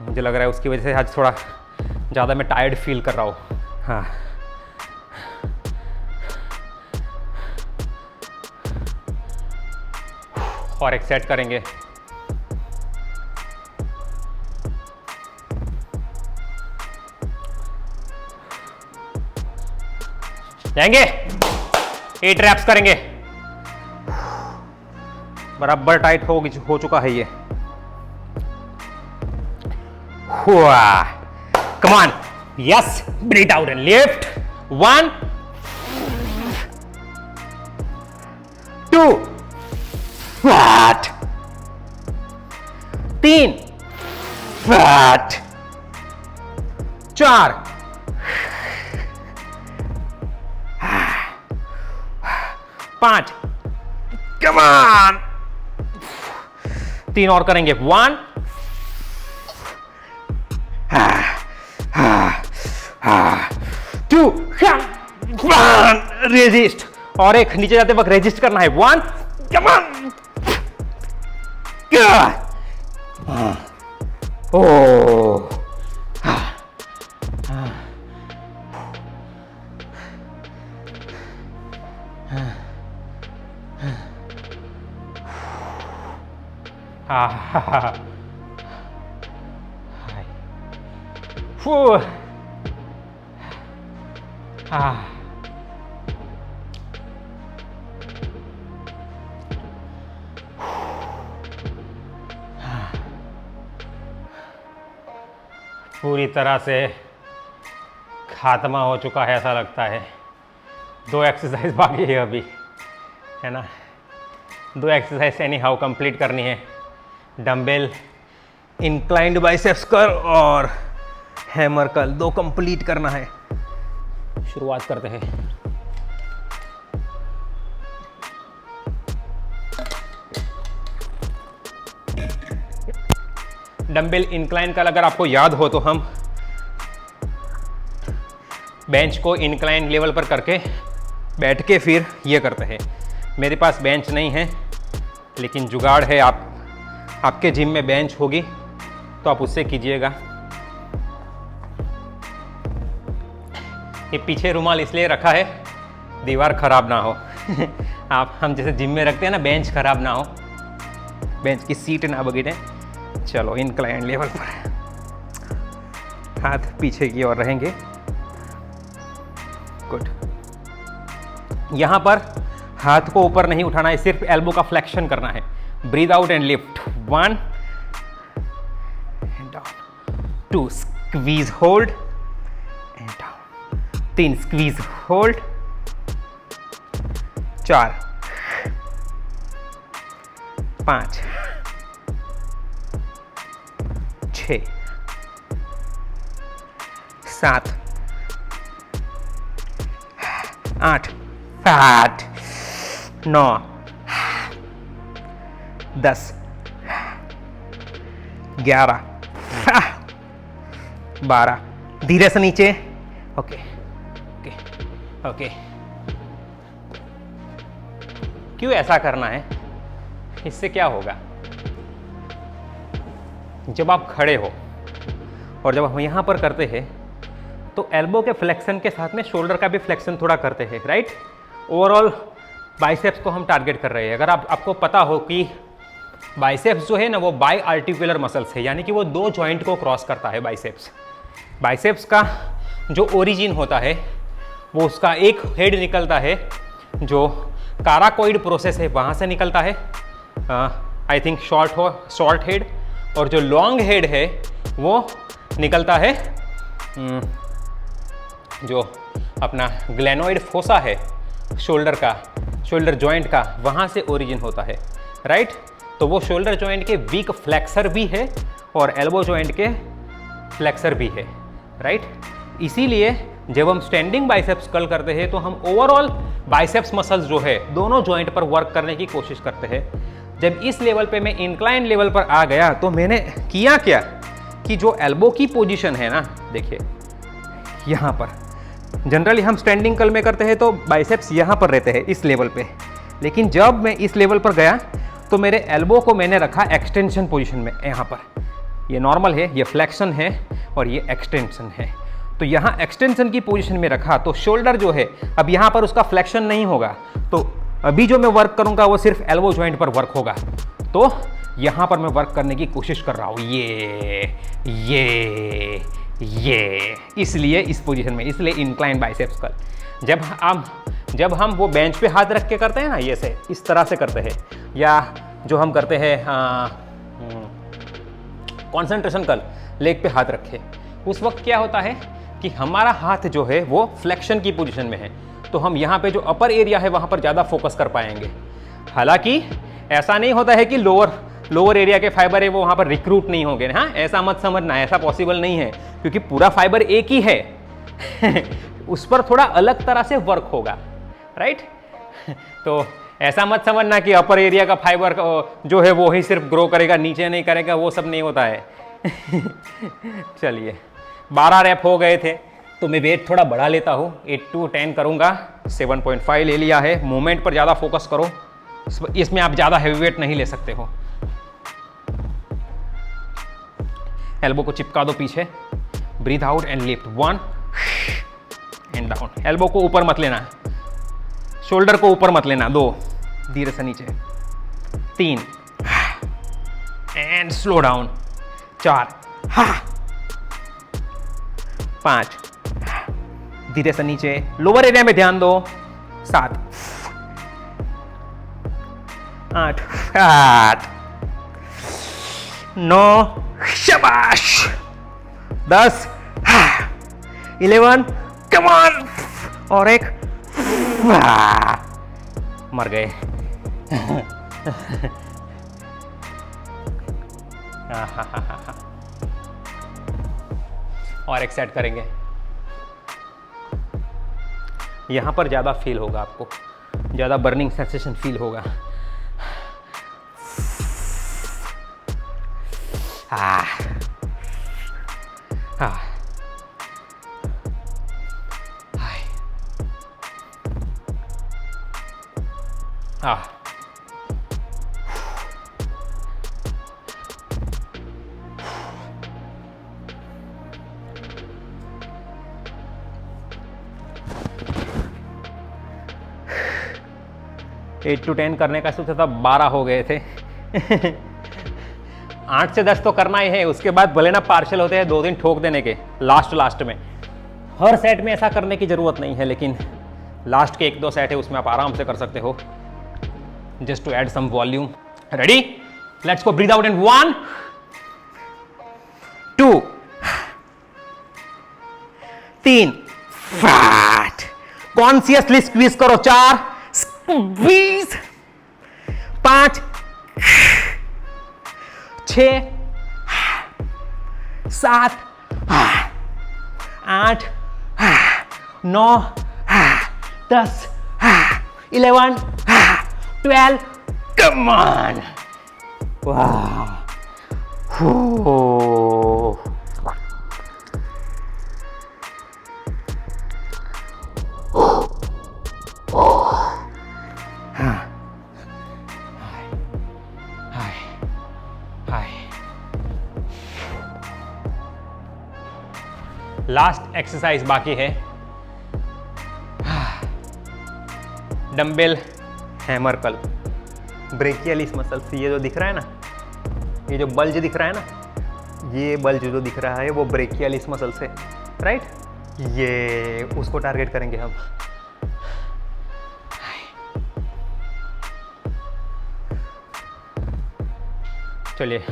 मुझे लग रहा है उसकी वजह से आज थोड़ा ज़्यादा मैं टायर्ड फील कर रहा हूँ। हाँ, और एक सेट करेंगे। जाएंगे, 8 रैप्स करेंगे। बराबर टाइट हो चुका है ये। Come on, yes, breathe out and lift. 1 2 fat, 3 fat, 4 5, come on, 3 और करेंगे। 1 2 रेजिस्ट, और एक नीचे जाते वक्त रेजिस्ट करना है। 1, कम ऑन, ओ, पूरी तरह से खात्मा हो चुका है ऐसा लगता है। 2 एक्सरसाइज बाकी है अभी, है ना। 2 एक्सरसाइज एनी हाउ कंप्लीट करनी है। डंबल इंक्लाइंड बाइसेप्स कर्ल और हैमर कर्ल 2 कंप्लीट करना है। शुरुआत करते हैं। डंबल इंक्लाइन कर्ल अगर आपको याद हो तो हम बेंच को इंक्लाइन लेवल पर करके बैठ के फिर ये करते हैं। मेरे पास बेंच नहीं है, लेकिन जुगाड़ है। आपके जिम में बेंच होगी तो आप उससे कीजिएगा। ये पीछे रुमाल इसलिए रखा है दीवार खराब ना हो। हम जैसे जिम में रखते हैं ना, बेंच खराब ना हो, बेंच की सीट ना बगिरे। चलो, इंक्लाइन लेवल पर हाथ पीछे की ओर रहेंगे। गुड। यहां पर हाथ को ऊपर नहीं उठाना है, सिर्फ एल्बो का फ्लेक्शन करना है। Breathe out and lift. 1 and down, 2 squeeze hold and down, 3 squeeze hold, 4 5 6 7 8 8 9 10 11 12। धीरे से नीचे। Okay okay okay. क्यों ऐसा करना है? इससे क्या होगा? जब आप खड़े हो और जब हम यहां पर करते हैं तो एल्बो के फ्लेक्शन के साथ में शोल्डर का भी फ्लेक्शन थोड़ा करते हैं, राइट। ओवरऑल बाइसेप्स को हम टारगेट कर रहे हैं। अगर आपको पता हो कि बाइसेप्स जो है ना वो बाई आर्टिकुलर मसल्स है, यानी कि वो 2 जॉइंट को क्रॉस करता है। बाइसेप्स का जो ओरिजिन होता है वो उसका एक हेड निकलता है जो काराकोइड प्रोसेस है वहाँ से निकलता है, आई थिंक शॉर्ट हेड, और जो लॉन्ग हेड है वो निकलता है जो अपना ग्लेनोइड फोसा है शोल्डर जॉइंट का, वहाँ से ओरिजिन होता है, राइट। तो वो शोल्डर जॉइंट के वीक फ्लेक्सर भी है और एल्बो जॉइंट के फ्लेक्सर भी है, राइट। इसीलिए जब हम स्टैंडिंग बाइसेप्स कर्ल करते हैं तो हम ओवरऑल बाइसेप्स मसल्स जो है दोनों जॉइंट पर वर्क करने की कोशिश करते हैं, जब इस लेवल पे मैं इंक्लाइन लेवल पर आ गया तो मैंने किया क्या कि जो एल्बो की पोजीशन है ना, देखिए यहाँ पर जनरली हम स्टैंडिंग कर्ल में करते हैं तो बाइसेप्स यहाँ पर रहते हैं इस लेवल पे, लेकिन जब मैं इस लेवल पर गया तो मेरे एल्बो को मैंने रखा एक्सटेंशन पोजीशन में। यहाँ पर ये नॉर्मल है, ये फ्लेक्शन है और ये एक्सटेंशन है। तो यहाँ एक्सटेंशन की पोजीशन में रखा तो शोल्डर जो है अब यहाँ पर उसका फ्लेक्शन नहीं होगा, तो अभी जो मैं वर्क करूँगा वो सिर्फ एल्बो जॉइंट पर वर्क होगा। तो यहाँ पर मैं वर्क करने की कोशिश कर रहा हूँ, ये इसलिए इस पोजीशन में, इसलिए इंक्लाइन बाइसेप्स कर्ल। जब हम वो बेंच पे हाथ रख के करते हैं ना, ये से इस तरह से करते हैं, या जो हम करते हैं कंसंट्रेशन कर्ल, लेग पे हाथ रखे, उस वक्त क्या होता है कि हमारा हाथ जो है वो फ्लेक्शन की पोजीशन में है, तो हम यहाँ पे जो अपर एरिया है वहाँ पर ज़्यादा फोकस कर पाएंगे। हालांकि ऐसा नहीं होता है कि लोअर एरिया के फाइबर है वो वहाँ पर रिक्रूट नहीं होंगे, हाँ ऐसा मत समझना, ऐसा पॉसिबल नहीं है, क्योंकि पूरा फाइबर एक ही है उस पर थोड़ा अलग तरह से वर्क होगा, राइट। तो ऐसा मत समझना कि अपर एरिया का फाइबर जो है वो ही सिर्फ ग्रो करेगा, नीचे नहीं करेगा, वो सब नहीं होता है चलिए 12 रैप हो गए थे, तो मैं वेट थोड़ा बढ़ा लेता हूँ, 8 to 10 करूँगा। 7.5 ले लिया है। मूवमेंट पर ज़्यादा फोकस करो, इसमें आप ज़्यादा हैवी वेट नहीं ले सकते हो। एल्बो को चिपका दो पीछे, breathe out and lift, 1 and down. Elbow को ऊपर मत लेना, शोल्डर को ऊपर मत लेना, 2 धीरे से नीचे, 3 एंड स्लो डाउन, 4 5 धीरे से नीचे, लोअर एरिया में ध्यान दो, 7 8 9 शाबाश, 10 11 कम ऑन, और एक मर गए और एक सेट करेंगे। यहां पर ज्यादा फील होगा, आपको ज्यादा बर्निंग सेंसेशन फील होगा। एट टू 10 करने का सोचा था, 12 हो गए थे 8 से 10 तो करना ही है, उसके बाद भले ना पार्शियल होते हैं 2 दिन ठोक देने के लास्ट में। हर सेट में ऐसा करने की जरूरत नहीं है, लेकिन लास्ट के 1-2 सेट है उसमें आप आराम से कर सकते हो, just to add some volume. Ready, let's go, breathe out in 1 2 3 fat, consciously squeeze करो, 4 squeeze, 5 6 7 8 9 10 11 12, come on, wow, last exercise बाकी है, dumbbell hammer curl, brachialis muscles. ये जो दिख रहा है ना, ये जो बल्ज दिख रहा है ना, ये बल्ज जो दिख रहा है वो ब्रेकियलिस मसल से, राइट, ये उसको टारगेट करेंगे हम। चलिए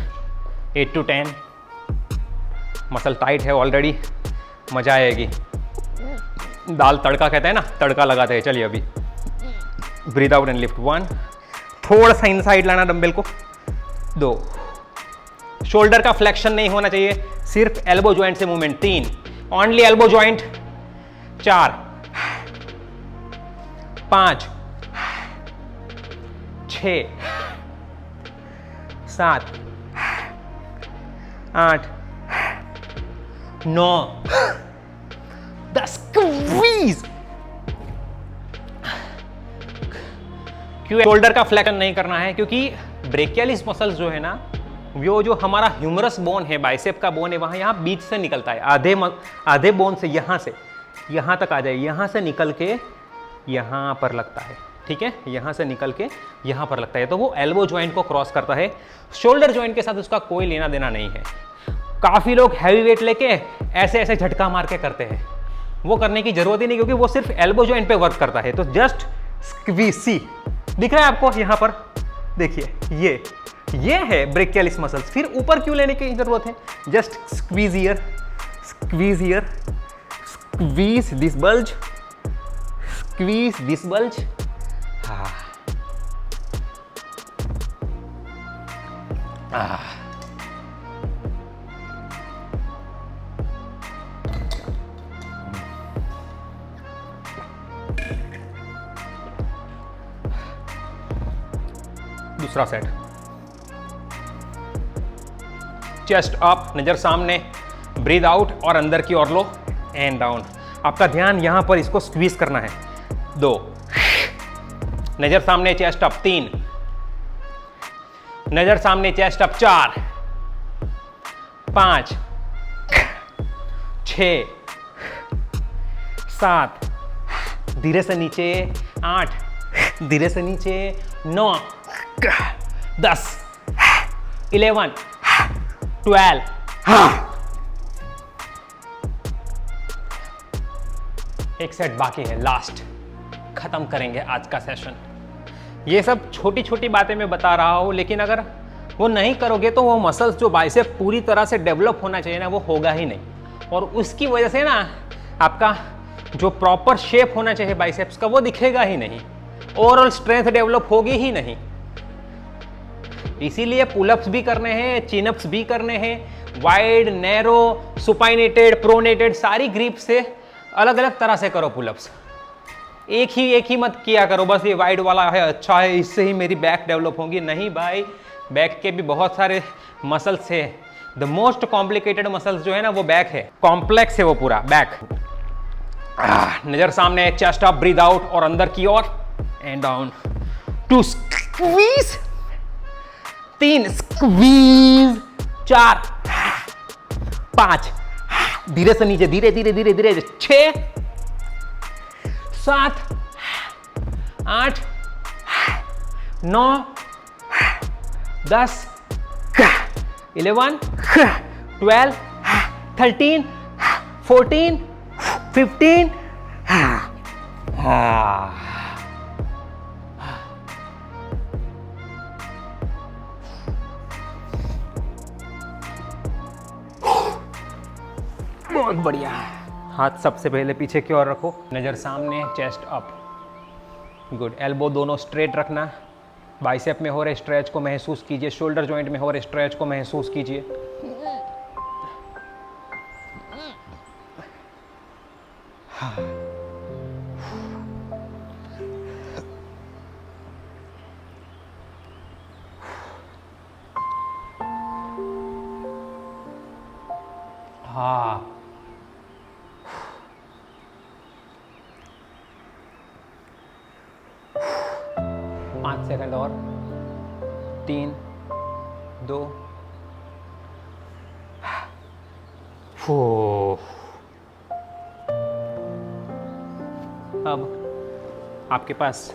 8 to 10, मसल टाइट है ऑलरेडी, मजा आएगी। दाल तड़का कहते हैं ना, तड़का लगाते हैं। चलिए अभी ब्रीथ आउट एंड लिफ्ट, 1, थोड़ा सा इनसाइड लाना डंबल को, 2, शोल्डर का फ्लेक्शन नहीं होना चाहिए, सिर्फ एल्बो जॉइंट से movement, 3, only elbow joint, 4 5 6 7, 8, 9, 10, squeeze. क्यों शोल्डर का फ्लेक्शन नहीं करना है? क्योंकि ब्रेकियलिस मसल्स जो है ना, वो जो हमारा ह्यूमरस बोन है, बाइसेप का बोन है, वहां यहाँ बीच से निकलता है, आधे बोन से यहां तक आ जाए, यहां से निकल के यहां पर लगता है, ठीक है, यहां से निकल के यहां पर लगता है, तो वो एल्बो जॉइंट को क्रॉस करता है। शोल्डर जॉइंट के साथ उसका कोई लेना देना नहीं है। काफी लोग हैवी वेट लेके ऐसे ऐसे झटका मार के करते हैं, वो करने की जरूरत ही नहीं, क्योंकि वो सिर्फ एल्बो जॉइंट पे वर्क करता है। तो जस्ट स्क्वीज, सी दिख रहा है आपको यहां पर, देखिए ये है ब्रेकियलिस मसल्स। फिर ऊपर क्यों लेने की जरूरत है? Just squeeze here, squeeze here, squeeze this bulge, squeeze this bulge. दूसरा सेट, चेस्ट अप, नजर सामने, ब्रीद आउट और अंदर की ओर लो, एंड डाउन। आपका ध्यान यहां पर इसको स्क्वीज करना है। 2, नजर सामने, चेस्ट अप। 3, नजर सामने, चेस्ट अप। 4, 5, 6, 7, धीरे से नीचे, 8, धीरे से नीचे, 9, 10, 11, 12। एक सेट बाकी है, लास्ट, खत्म करेंगे आज का सेशन। ये सब छोटी छोटी बातें मैं बता रहा हूं, लेकिन अगर वो नहीं करोगे तो वो मसल्स जो बाइसेप पूरी तरह से डेवलप होना चाहिए ना, वो होगा ही नहीं। और उसकी वजह से ना आपका जो प्रॉपर शेप होना चाहिए बाइसेप्स का, वो दिखेगा ही नहीं, ओवरऑल स्ट्रेंथ डेवलप होगी ही नहीं। इसीलिए पुलअप्स भी करने हैं, चिनअप्स भी करने हैं, वाइड, नैरो, सुपाइनेटेड, प्रोनेटेड, सारी ग्रिप से अलग अलग तरह से करो पुलअप्स। एक ही मत किया करो, बस ये वाइड वाला है अच्छा है, इससे ही मेरी बैक डेवलप होगी। नहीं भाई, बैक के भी बहुत सारे मसल्स है। द मोस्ट कॉम्प्लिकेटेड मसल्स जो है ना, वो बैक है, कॉम्प्लेक्स है वो पूरा बैक। नजर सामने, चेस्ट अप, ब्रीद आउट और अंदर की ओर, एंड डाउन। 2, स्क्वीज। 3, स्क्वीज। 4, 5, धीरे से नीचे, धीरे धीरे धीरे धीरे। 6, 7, 8, 9, 10, 11, 12, 13, 14, 15। बहुत बढ़िया। हाथ सबसे पहले पीछे की ओर रखो, नज़र सामने, चेस्ट अप। गुड। एल्बो दोनों स्ट्रेट रखना। बाइसेप में हो रहे स्ट्रेच को महसूस कीजिए, शोल्डर जॉइंट में हो रहे स्ट्रेच को महसूस कीजिए। हाँ, 5 सेकंड और। 3, 2। अब आपके पास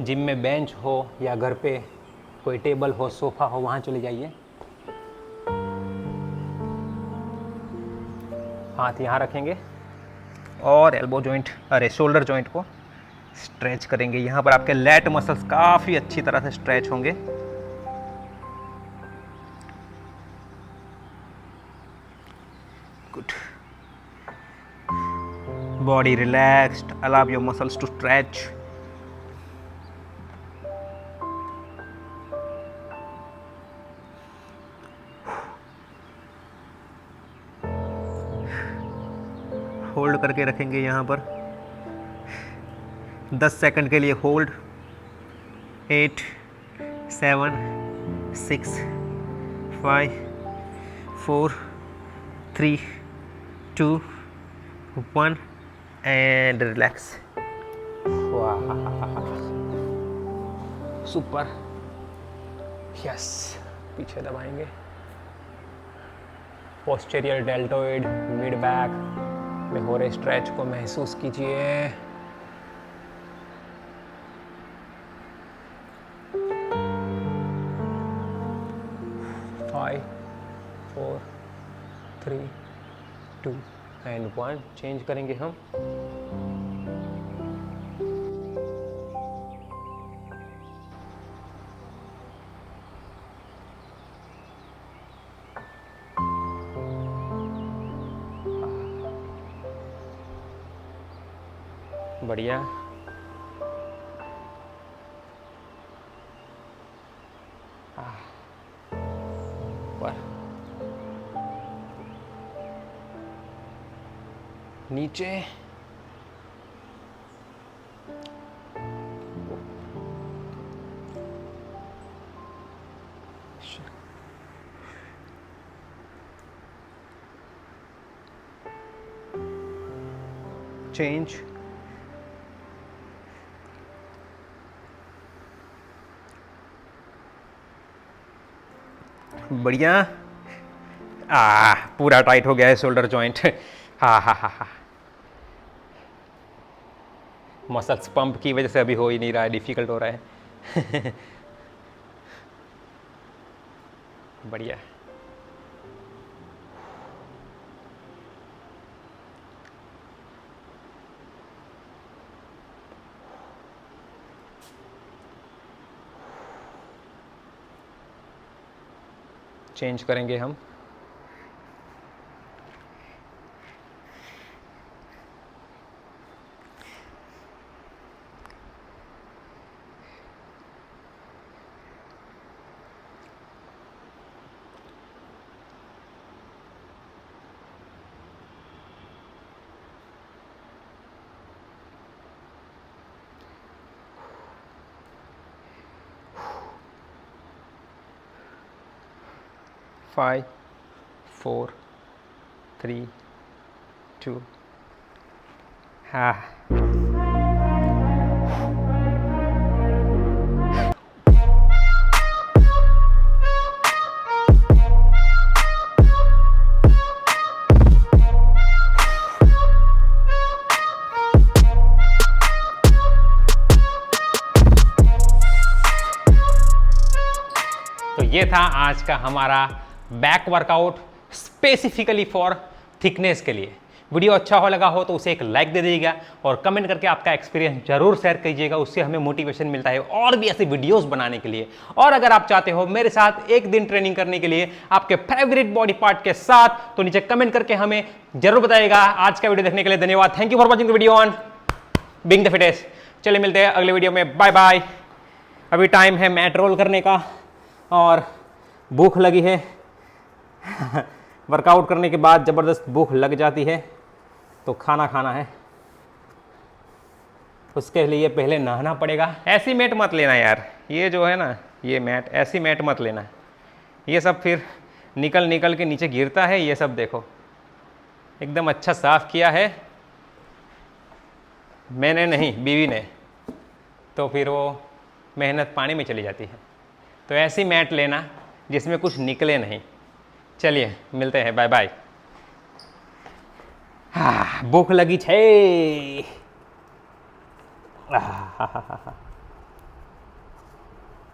जिम में बेंच हो या घर पे कोई टेबल हो, सोफा हो, वहां चले जाइए। हाथ यहाँ रखेंगे और एल्बो जॉइंट, अरे शोल्डर जॉइंट को स्ट्रेच करेंगे। यहाँ पर आपके लैट मसल्स काफ़ी अच्छी तरह से स्ट्रेच होंगे। Good. Body relaxed, allow your muscles to stretch. Hold करके रखेंगे यहाँ पर 10 सेकंड के लिए। होल्ड। 8, 7, 6, 5 4 3 2 1 and relax. वाह, सुपर। यस, पीछे दबाएंगे। पोस्टीरियर डेल्टोइड, मिड बैक में हो रहे स्ट्रेच को महसूस कीजिए। Five 4 3 2 and 1। चेंज करेंगे हम। बढ़िया। ऊपर नीचे, चेंज। बढ़िया। पूरा टाइट हो गया है शोल्डर जॉइंट। हा। मसल्स पंप की वजह से अभी हो ही नहीं रहा है, डिफिकल्ट हो रहा है। बढ़िया। चेंज करेंगे हम। फाइव 4 3 2। हाँ, तो ये था आज का हमारा back workout specifically for thickness के लिए। वीडियो अच्छा हो लगा हो तो उसे एक लाइक दे दीजिएगा और कमेंट करके आपका एक्सपीरियंस जरूर शेयर कीजिएगा, उससे हमें मोटिवेशन मिलता है और भी ऐसे वीडियोस बनाने के लिए। और अगर आप चाहते हो मेरे साथ एक दिन ट्रेनिंग करने के लिए आपके फेवरेट बॉडी पार्ट के साथ, तो नीचे कमेंट करके हमें जरूर बताइएगा। आज का वीडियो देखने के लिए धन्यवाद। Thank you for watching the video on being the fittest. चलिए मिलते हैं अगले वीडियो में, बाय बाय। अभी टाइम है मैट रोल करने का और भूख लगी है। वर्कआउट करने के बाद ज़बरदस्त भूख लग जाती है तो खाना खाना है, उसके लिए पहले नहाना पड़ेगा। ऐसी मैट मत लेना यार, ये जो है ना, ये मैट, ऐसी मैट मत लेना। ये सब फिर निकल के नीचे गिरता है। ये सब देखो एकदम अच्छा साफ किया है मैंने नहीं, बीवी ने, तो फिर वो मेहनत पानी में चली जाती है। तो ऐसी मैट लेना जिसमें कुछ निकले नहीं। चलिए मिलते हैं, बाय बाय। भूख लगी छे।